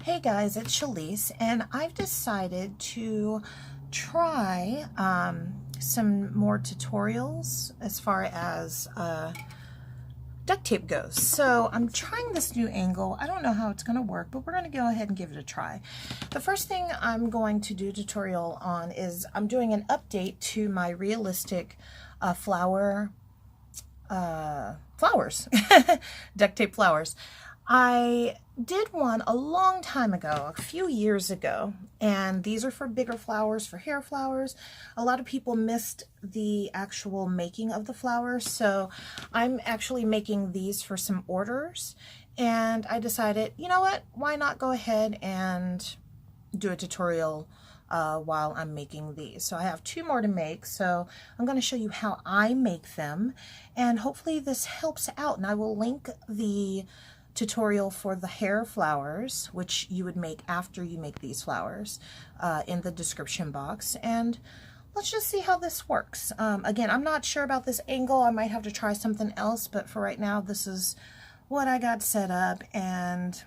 Hey guys, it's Shalise, and I've decided to try some more tutorials as far as duct tape goes. So I'm trying this new angle. I don't know how it's going to work, but we're going to go ahead and give it a try. The first thing I'm going to do a tutorial on is I'm doing an update to my realistic flowers, duct tape flowers. I did one a long time ago, a few years ago, and these are for bigger flowers, for hair flowers. A lot of people missed the actual making of the flowers, so I'm actually making these for some orders, and I decided, you know what, why not go ahead and do a tutorial while I'm making these. So I have two more to make, so I'm going to show you how I make them, and hopefully this helps out, and I will link the tutorial for the hair flowers, which you would make after you make these flowers, in the description box, and let's just see how this works. Again, I'm not sure about this angle. I might have to try something else, but for right now this is what I got set up, and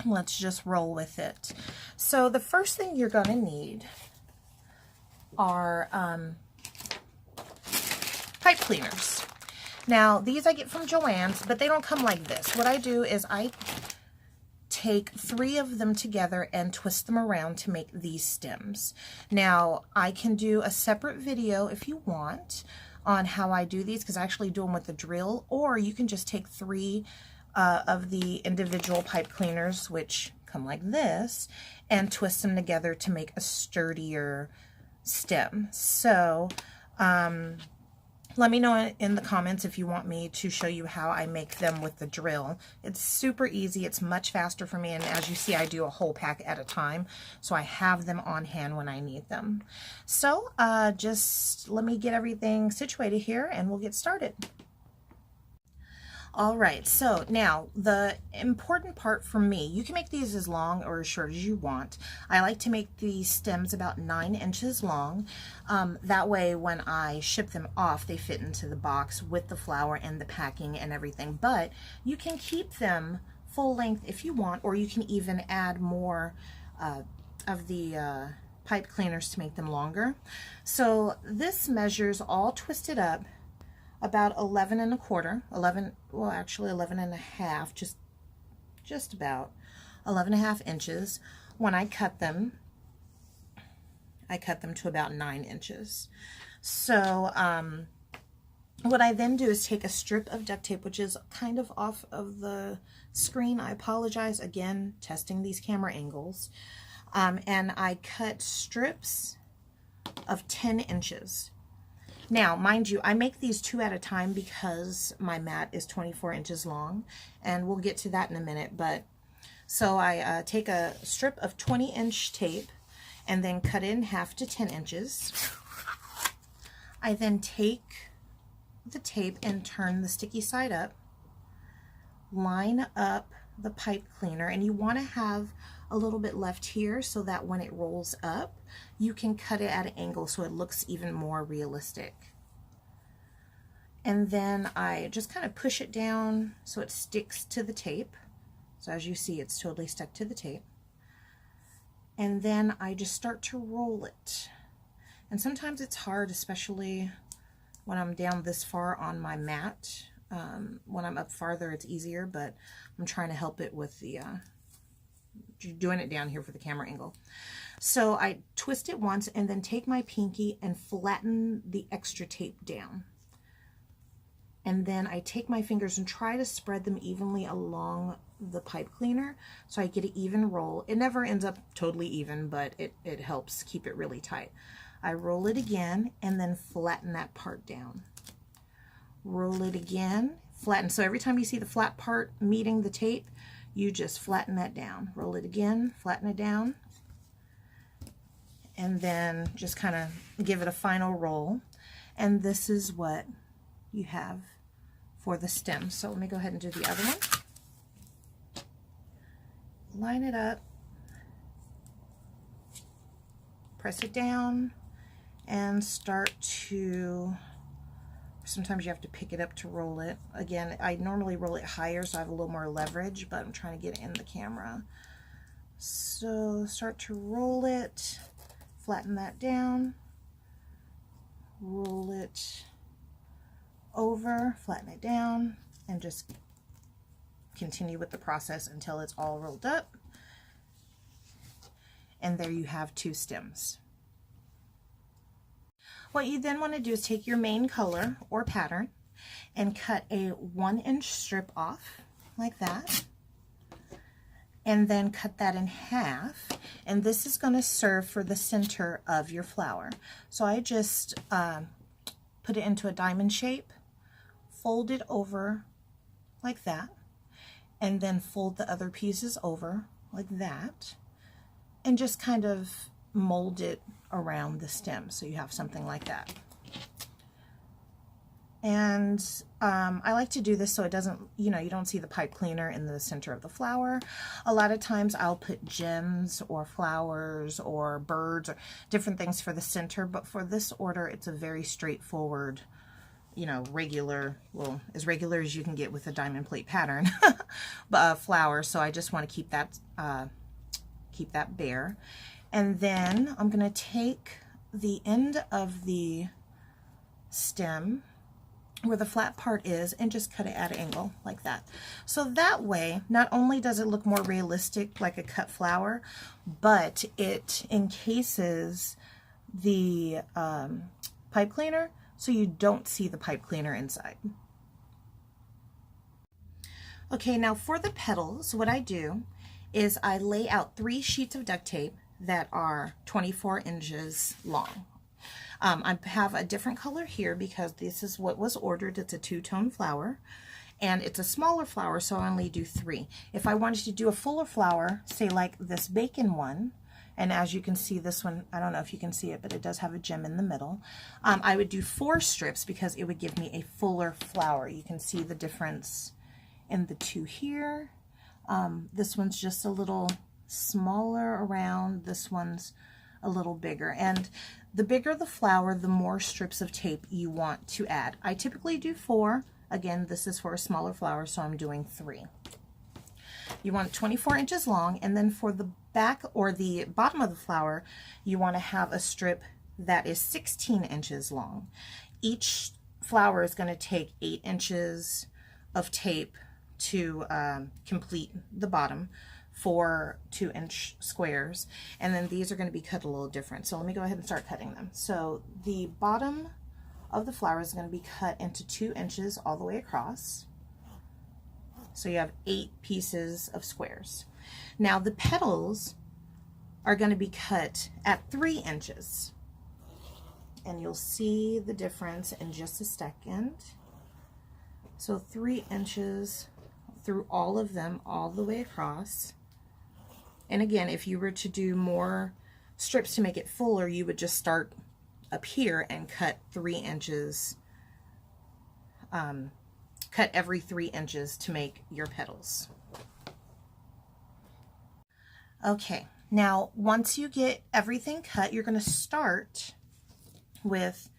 let's just roll with it. So the first thing you're going to need are pipe cleaners. Now, these I get from Joann's, but they don't come like this. What I do is I take 3 of them together and twist them around to make these stems. Now, I can do a separate video if you want on how I do these, because I actually do them with the drill, or you can just take 3 of the individual pipe cleaners, which come like this, and twist them together to make a sturdier stem. So, let me know in the comments if you want me to show you how I make them with the drill. It's super easy. It's much faster for me. And as you see, I do a whole pack at a time. So I have them on hand when I need them. So just let me get everything situated here and we'll get started. All right, so now the important part for me, you can make these as long or as short as you want. I like to make these stems about 9 inches long. That way when I ship them off, they fit into the box with the flower and the packing and everything. But you can keep them full length if you want, or you can even add more of the pipe cleaners to make them longer. So this measures all twisted up about 11 1/4, well actually 11 1/2, just about 11 1/2 inches. When I cut them to about 9 inches. So what I then do is take a strip of duct tape, which is kind of off of the screen. I apologize, again, testing these camera angles. And I cut strips of 10 inches. Now, mind you, I make these 2 at a time because my mat is 24 inches long, and we'll get to that in a minute. But so I take a strip of 20-inch tape and then cut it in half to 10 inches. I then take the tape and turn the sticky side up, line up the pipe cleaner, and you want to have a little bit left here so that when it rolls up, you can cut it at an angle so it looks even more realistic. And then I just kind of push it down so it sticks to the tape. So as you see, it's totally stuck to the tape. And then I just start to roll it. And sometimes it's hard, especially when I'm down this far on my mat. When I'm up farther, it's easier, but I'm trying to help it with the doing it down here for the camera angle. So I twist it once and then take my pinky and flatten the extra tape down. And then I take my fingers and try to spread them evenly along the pipe cleaner so I get an even roll. It never ends up totally even, but it helps keep it really tight. I roll it again and then flatten that part down. Roll it again, flatten. So every time you see the flat part meeting the tape, you just flatten that down. Roll it again, flatten it down, and then just kind of give it a final roll. And this is what you have for the stem. So let me go ahead and do the other one. Line it up, press it down, and start to, sometimes you have to pick it up to roll it. Again, I normally roll it higher so I have a little more leverage, but I'm trying to get it in the camera. So start to roll it, flatten that down, roll it over, flatten it down, and just continue with the process until it's all rolled up. And there you have 2 stems. What you then want to do is take your main color or pattern and cut a 1-inch strip off like that, and then cut that in half, and this is going to serve for the center of your flower. So I just put it into a diamond shape, fold it over like that, and then fold the other pieces over like that, and just kind of mold it around the stem so you have something like that. And I like to do this so it doesn't, you don't see the pipe cleaner in the center of the flower. A lot of times I'll put gems or flowers or birds or different things for the center, but for this order it's a very straightforward, regular, well, as regular as you can get with a diamond plate pattern flower. So I just want to keep that bare. And then I'm going to take the end of the stem where the flat part is and just cut it at an angle like that. So that way, not only does it look more realistic like a cut flower, but it encases the pipe cleaner so you don't see the pipe cleaner inside. Okay, now for the petals, what I do is I lay out 3 sheets of duct tape that are 24 inches long. I have a different color here because this is what was ordered. It's a 2-tone flower, and it's a smaller flower, so I only do 3. If I wanted to do a fuller flower, say like this bacon one, and as you can see, this one, I don't know if you can see it, but it does have a gem in the middle, I would do 4 strips because it would give me a fuller flower. You can see the difference in the 2 here. This one's just a little smaller around, this one's a little bigger, and the bigger the flower, the more strips of tape you want to add. I typically do 4. Again, this is for a smaller flower, so I'm doing 3. You want it 24 inches long, and then for the back or the bottom of the flower, you want to have a strip that is 16 inches long. Each flower is going to take 8 inches of tape to complete the bottom, 4 2-inch squares, and then these are going to be cut a little different. So let me go ahead and start cutting them. So the bottom of the flower is going to be cut into 2 inches all the way across. So you have 8 pieces of squares. Now the petals are going to be cut at 3 inches, and you'll see the difference in just a second. So 3 inches through all of them all the way across. And again, if you were to do more strips to make it fuller, you would just start up here and cut 3 inches, cut every 3 inches to make your petals. Okay, now once you get everything cut, you're going to start with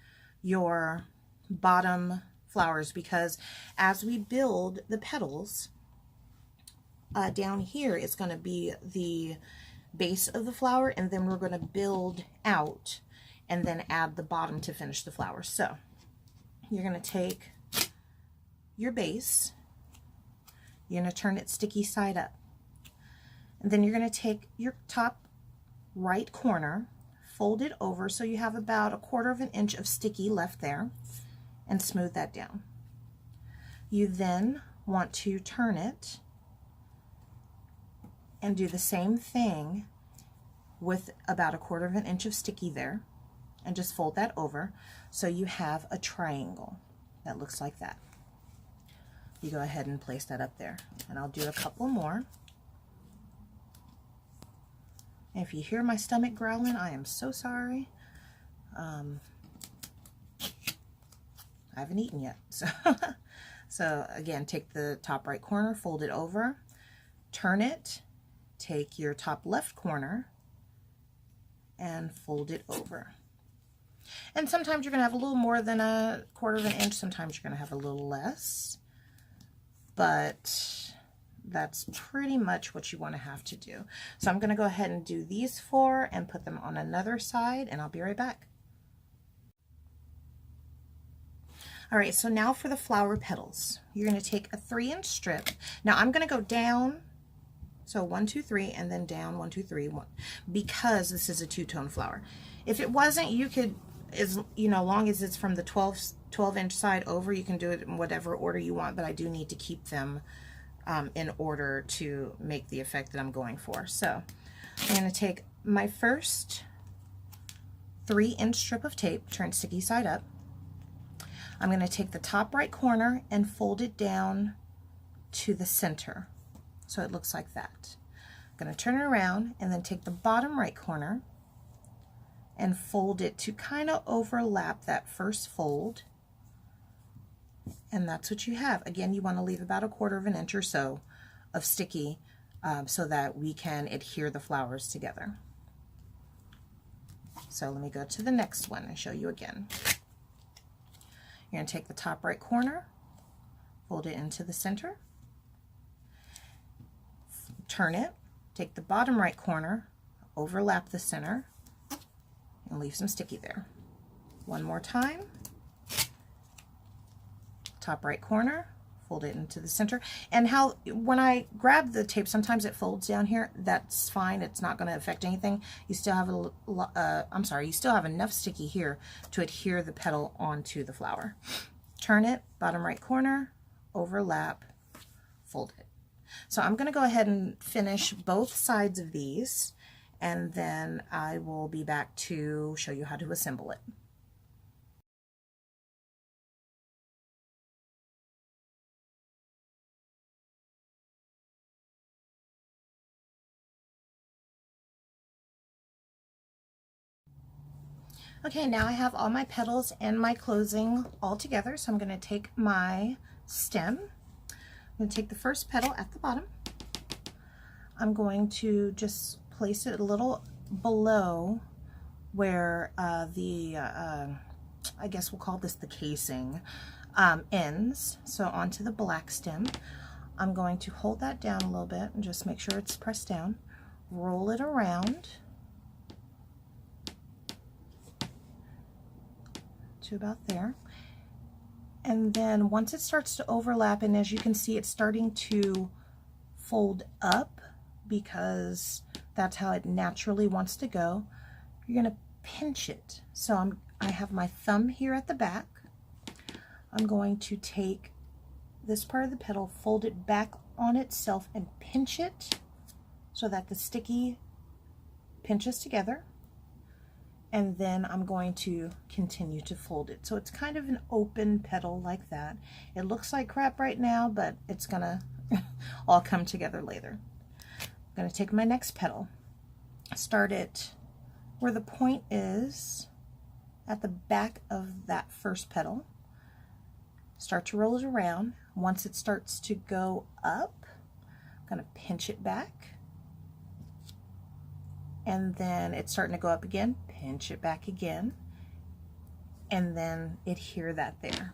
your bottom flowers, because as we build the petals, down here is going to be the base of the flower, and then we're going to build out and then add the bottom to finish the flower. So you're going to take your base, you're going to turn it sticky side up, and then you're going to take your top right corner, fold it over so you have about 1/4 of an inch of sticky left there, and smooth that down. You then want to turn it and do the same thing with about 1/4 of an inch of sticky there, and just fold that over so you have a triangle that looks like that. You go ahead and place that up there, and I'll do a couple more. And if you hear my stomach growling, I am so sorry. I haven't eaten yet. So again, take the top right corner, fold it over, turn it, take your top left corner and fold it over. And sometimes you're going to have a little more than 1/4 of an inch, sometimes you're going to have a little less, but that's pretty much what you want to have to do. So I'm going to go ahead and do these 4 and put them on another side, and I'll be right back. All right, so now for the flower petals. You're going to take a 3-inch strip. Now I'm going to go down, so 1, 2, 3, and then down 1, 2, 3, 1, because this is a 2-tone flower. If it wasn't, you could, as you know, long as it's from the 12-inch side over, you can do it in whatever order you want, but I do need to keep them in order to make the effect that I'm going for. So I'm going to take my first 3-inch strip of tape, turn sticky side up. I'm going to take the top right corner and fold it down to the center. So it looks like that. I'm going to turn it around and then take the bottom right corner and fold it to kind of overlap that first fold. And that's what you have. Again, you want to leave about 1/4 inch or so of sticky so that we can adhere the flowers together. So let me go to the next one and show you again. You're going to take the top right corner, fold it into the center, turn it, take the bottom right corner, overlap the center, and leave some sticky there. One more time. Top right corner, fold it into the center. And how, when I grab the tape, sometimes it folds down here. That's fine. It's not going to affect anything. You still have you still have enough sticky here to adhere the petal onto the flower. Turn it, bottom right corner, overlap, fold it. So I'm going to go ahead and finish both sides of these, and then I will be back to show you how to assemble it. Okay, now I have all my petals and my closing all together, so I'm going to take my stem. I'm going to take the first petal at the bottom. I'm going to just place it a little below where I guess we'll call this the casing, ends. So onto the black stem. I'm going to hold that down a little bit and just make sure it's pressed down. Roll it around to about there. And then once it starts to overlap, and as you can see, it's starting to fold up because that's how it naturally wants to go, you're going to pinch it. So I have my thumb here at the back. I'm going to take this part of the petal, fold it back on itself, and pinch it so that the sticky pinches together. And then I'm going to continue to fold it. So it's kind of an open petal like that. It looks like crap right now, but it's gonna all come together later. I'm gonna take my next petal, start it where the point is at the back of that first petal, start to roll it around. Once it starts to go up, I'm gonna pinch it back, and then it's starting to go up again, pinch it back again, and then adhere that there.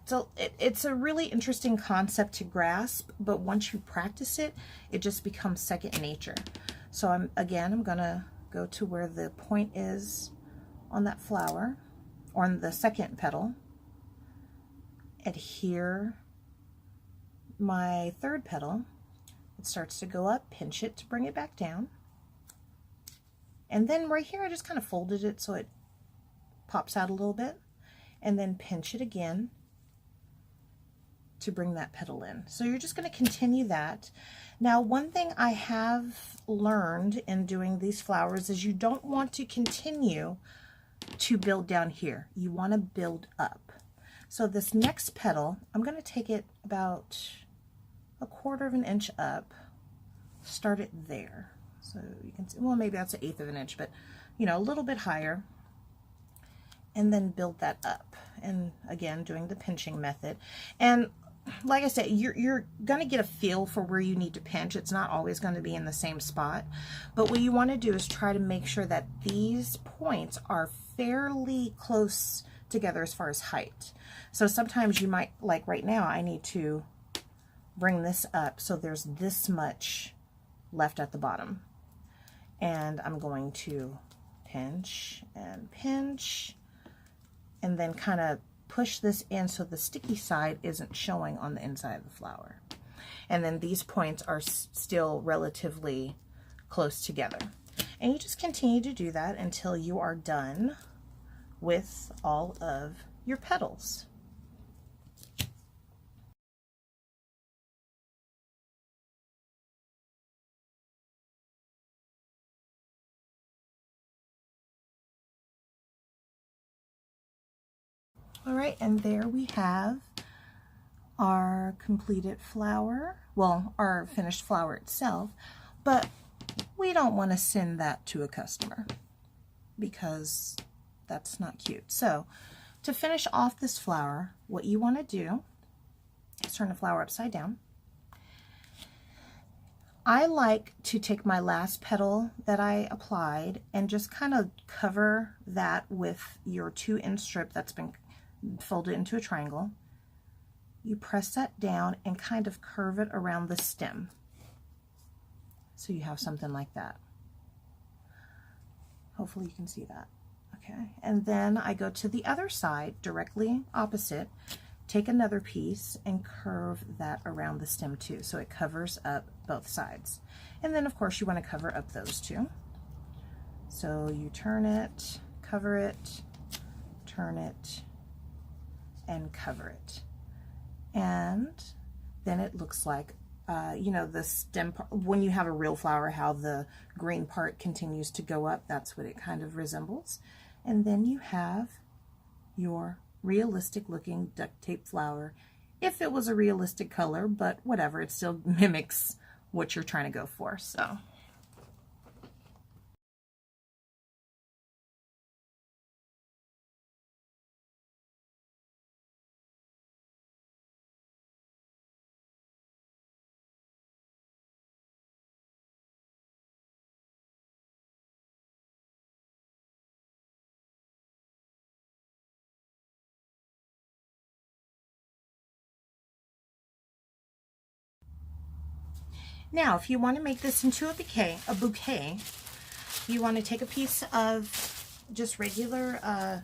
So it's a really interesting concept to grasp, but once you practice it, it just becomes second nature. So I'm gonna go to where the point is on that flower, or on the second petal, adhere my third petal. It starts to go up, pinch it to bring it back down. And then right here, I just kind of folded it so it pops out a little bit, and then pinch it again to bring that petal in. So you're just going to continue that. Now, one thing I have learned in doing these flowers is you don't want to continue to build down here. You want to build up. So this next petal, I'm going to take it about 1/4 inch up, start it there. So you can see, well, maybe that's 1/8 inch, but you know, a little bit higher, and then build that up. And again, doing the pinching method. And like I said, you're going to get a feel for where you need to pinch. It's not always going to be in the same spot, but what you want to do is try to make sure that these points are fairly close together as far as height. So sometimes you might, like right now, I need to bring this up so there's this much left at the bottom. And I'm going to pinch and pinch, and then kind of push this in so the sticky side isn't showing on the inside of the flower. And then these points are still relatively close together. And you just continue to do that until you are done with all of your petals. All right, and there we have our completed flower, well, our finished flower itself, but we don't want to send that to a customer because that's not cute. So to finish off this flower, what you want to do is turn the flower upside down. I like to take my last petal that I applied and just kind of cover that with your 2-inch strip that's been folded into a triangle. You press that down and kind of curve it around the stem. So you have something like that. Hopefully you can see that. Okay, and then I go to the other side, directly opposite, take another piece and curve that around the stem too, so it covers up both sides. And then of course you want to cover up those two. So you turn it, cover it, turn it, and cover it. And then it looks like, you know, the stem part, when you have a real flower, how the green part continues to go up, that's what it kind of resembles. And then you have your realistic looking duct tape flower, if it was a realistic color, but whatever, it still mimics what you're trying to go for. So now, if you want to make this into a bouquet, you want to take a piece of just regular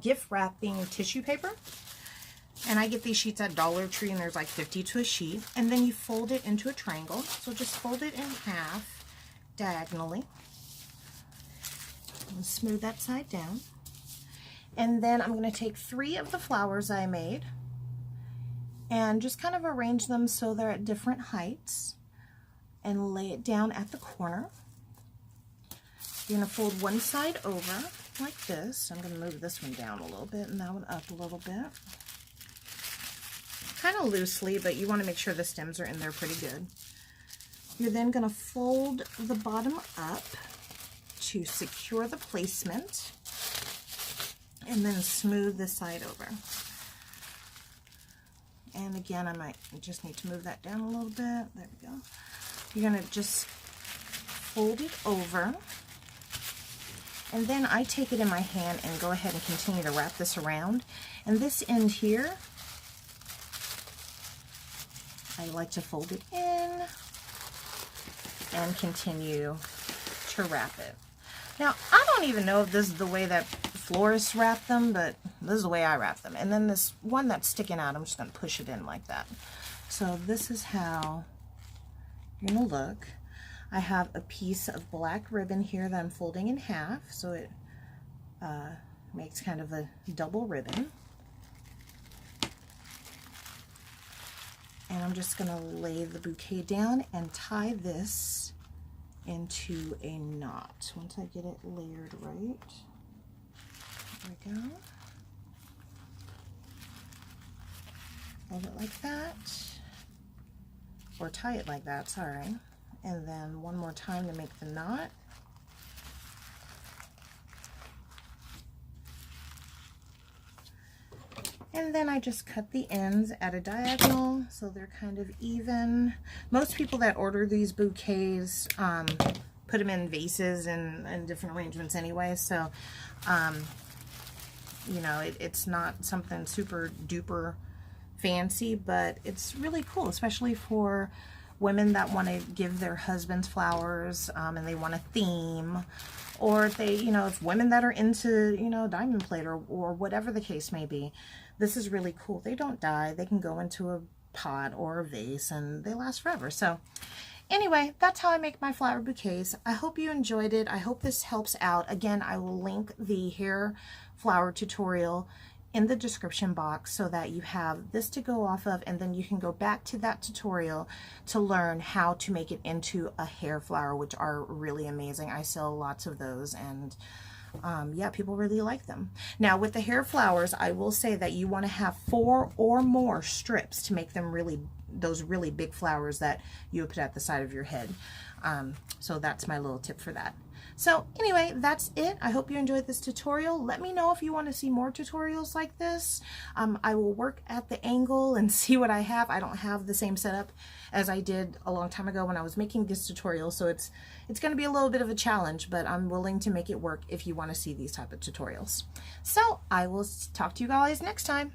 gift wrapping tissue paper. And I get these sheets at Dollar Tree, and there's like 50 to a sheet. And then you fold it into a triangle. So just fold it in half diagonally. And smooth that side down. And then I'm going to take 3 of the flowers I made and just kind of arrange them so they're at different heights and lay it down at the corner. You're going to fold one side over like this. I'm going to move this one down a little bit and that one up a little bit. Kind of loosely, but you want to make sure the stems are in there pretty good. You're then going to fold the bottom up to secure the placement and then smooth the side over. And again, I might just need to move that down a little bit. There we go. You're going to just fold it over. And then I take it in my hand and go ahead and continue to wrap this around. And this end here, I like to fold it in and continue to wrap it. Now, I don't even know if this is the way that florists wrap them, but this is the way I wrap them. And then this one that's sticking out, I'm just going to push it in like that. So this is how you're going to look. I have a piece of black ribbon here that I'm folding in half, so it makes kind of a double ribbon. And I'm just going to lay the bouquet down and tie this into a knot. Once I get it layered right, there we go. Hold it like that, or tie it like that, sorry. And then one more time to make the knot. And then I just cut the ends at a diagonal so they're kind of even. Most people that order these bouquets put them in vases and different arrangements anyway, so you know, it's not something super duper fancy, but it's really cool, especially for women that want to give their husbands flowers, and they want a theme, or if they, you know, if women that are into, you know, diamond plate or whatever the case may be. This is really cool. They don't die. They can go into a pot or a vase and they last forever. So anyway, that's how I make my flower bouquets. I hope you enjoyed it. I hope this helps out. Again, I will link the hair flower tutorial in the description box so that you have this to go off of, and then you can go back to that tutorial to learn how to make it into a hair flower, which are really amazing. I sell lots of those, and yeah, people really like them. Now with the hair flowers, I will say that you want to have 4 or more strips to make them really, those really big flowers that you would put at the side of your head. So that's my little tip for that. So anyway, that's it. I hope you enjoyed this tutorial. Let me know if you want to see more tutorials like this. I will work at the angle and see what I have. I don't have the same setup as I did a long time ago when I was making this tutorial, so it's going to be a little bit of a challenge, but I'm willing to make it work if you want to see these type of tutorials. So I will talk to you guys next time.